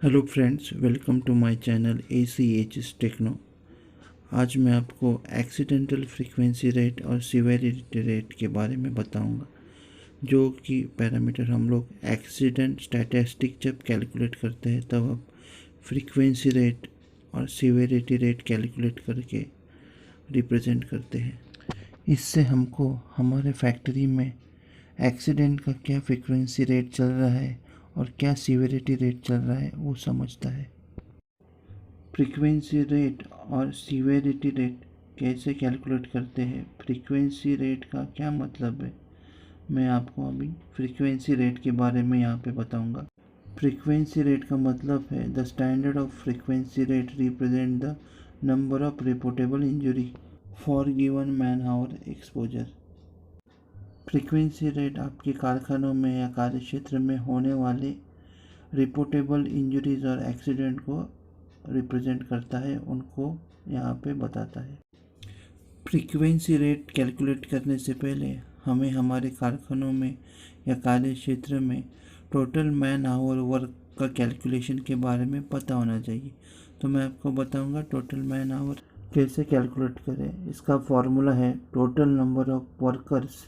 Hello friends, welcome to my channel ACHS techno. आज मैं आपको एक्सीडेंटल फ्रीक्वेंसी रेट और सिवेरिटी रेट के बारे में बताऊंगा, जो कि पैरामीटर हम लोग एक्सीडेंट स्टैटिस्टिक जब कैलकुलेट करते हैं तब अब फ्रीक्वेंसी रेट और सिवेरिटी रेट कैलकुलेट करके रिप्रेजेंट करते हैं। इससे हमको हमारे फैक्ट्री में एक्सीडेंट का क्या फ्रीक्वेंसी रेट चल रहा है और क्या सिवियरिटी रेट चल रहा है वो समझता है। फ्रीक्वेंसी रेट और सिवियरिटी रेट कैसे कैलकुलेट करते हैं, फ्रीक्वेंसी रेट का क्या मतलब है, मैं आपको अभी फ्रीक्वेंसी रेट के बारे में यहाँ पे बताऊँगा। फ्रीक्वेंसी रेट का मतलब है the standard of frequency rate represent the number of reportable injury for given man hour exposure. Frequency rate आपके कारखानों में या कार्य क्षेत्र में होने वाले रिपोर्टेबल इंजरीज और एक्सीडेंट को रिप्रेजेंट करता है, उनको यहाँ पे बताता है। फ्रीक्वेंसी रेट कैलकुलेट करने से पहले हमें हमारे कारखानों में या कार्य क्षेत्र में टोटल मैन आवर वर्क का कैलकुलेशन के बारे में पता होना चाहिए। तो मैं आपको बताऊंगा टोटल मैन आवर कैसे कैलकुलेट करें। इसका फॉर्मूला है total number of workers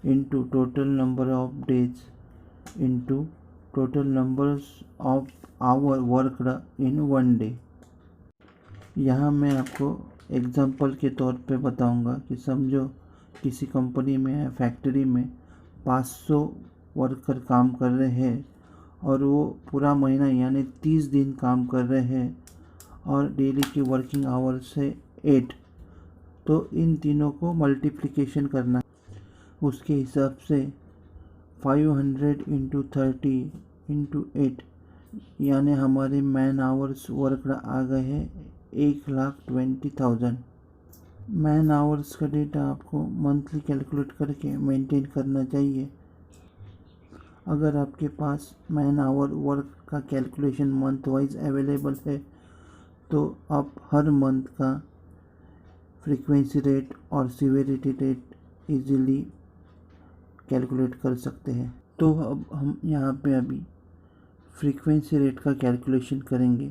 into total number of days into total numbers of hour worked in one day। यहाँ मैं आपको एग्जांपल के तौर पे बताऊंगा कि समझो किसी कंपनी में या फैक्ट्री में 500 वर्कर काम कर रहे हैं और वो पूरा महीना यानी 30 दिन काम कर रहे हैं और डेली की वर्किंग आवर्स है 8। तो इन तीनों को मल्टीप्लिकेशन करना, उसके हिसाब से 500 इंटू 30 इंटू 8 यानी हमारे मैन आवर्स वर्क आ गए हैं 1,20,000। मैन आवर्स का डेटा आपको मंथली कैलकुलेट करके मेंटेन करना चाहिए। अगर आपके पास मैन आवर वर्क का कैलकुलेशन मंथ वाइज अवेलेबल है तो आप हर मंथ का फ्रीक्वेंसी रेट और सिवियरिटी रेट इजीली कैलकुलेट कर सकते हैं। तो अब हम यहाँ पे अभी फ्रीक्वेंसी रेट का कैलकुलेशन करेंगे।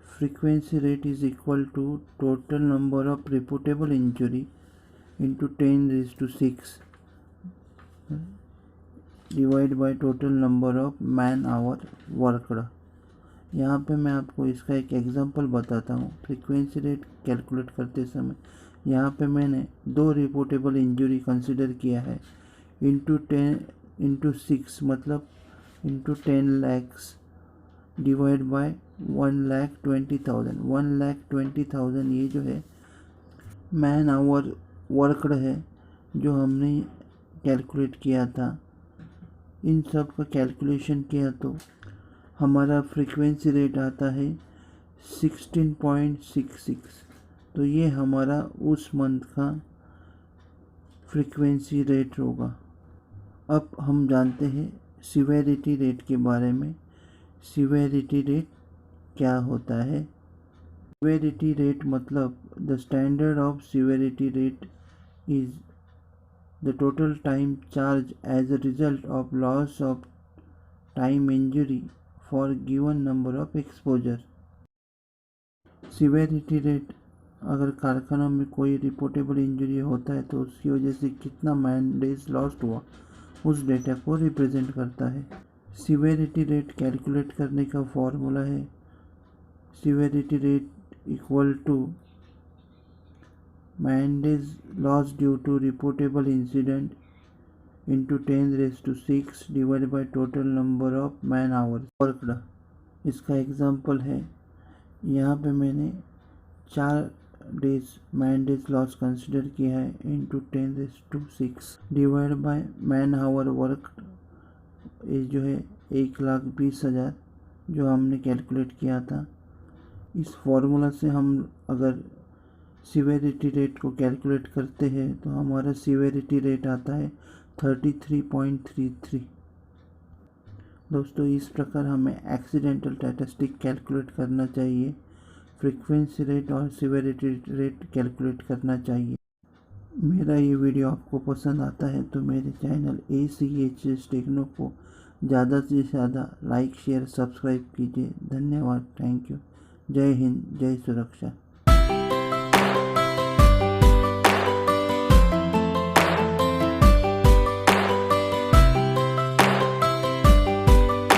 Frequency rate is equal to total number of reportable injury into 10⁶ divide by total number of man hour worked. यहाँ पे मैं आपको इसका एक एग्जांपल बताता हूँ। फ्रीक्वेंसी रेट कैलकुलेट करते समय यहाँ पे मैंने 2 रिपोर्टेबल इंजरी कंसिडर किया है इंटू 6 मतलब इंटू 10 लैक्स डिवाइड बाय 1,20,000। 1,20,000 ये जो है मैन आवर वर्कड है जो हमने कैलकुलेट किया था। इन सब का कैलकुलेशन किया तो हमारा फ्रीक्वेंसी रेट आता है 16.66। तो ये हमारा उस मंथ का फ्रीक्वेंसी रेट होगा। अब हम जानते हैं सिवेरिटी रेट के बारे में। सिवेरिटी रेट क्या होता है? सिवेरिटी रेट मतलब the standard of severity rate is the total time charge as a result of loss of time injury for given number of exposure. Severity rate अगर कारखानों में कोई रिपोर्टेबल इंजरी होता है तो उसकी वजह से कितना मैन डेज लॉस्ट हुआ उस डेटा को रिप्रेजेंट करता है। सिवेरिटी रेट कैलकुलेट करने का फॉर्मूला है severity rate equal to man days loss due to reportable incident into 10⁶ divide by total number of man hours worked. इसका एग्जांपल है, यहाँ पे मैंने 4 days man days loss consider किया है into 10⁶ divide by man hour work ये जो है 1,20,000 जो हमने कैलकुलेट किया था। इस फॉर्मूला से हम अगर सिवेरिटी रेट को कैलकुलेट करते हैं तो हमारा सिवेरिटी रेट आता है 33.33। दोस्तों, इस प्रकार हमें एक्सीडेंटल स्टैटिस्टिक कैलकुलेट करना चाहिए, फ्रीक्वेंसी रेट और सिवेरिटी रेट कैलकुलेट करना चाहिए। मेरा ये वीडियो आपको पसंद आता है तो मेरे चैनल ACHS टेक्नो को ज़्यादा से ज़्यादा लाइक शेयर सब्सक्राइब कीजिए। धन्यवाद। Thank you. जय हिंद, जय सुरक्षा।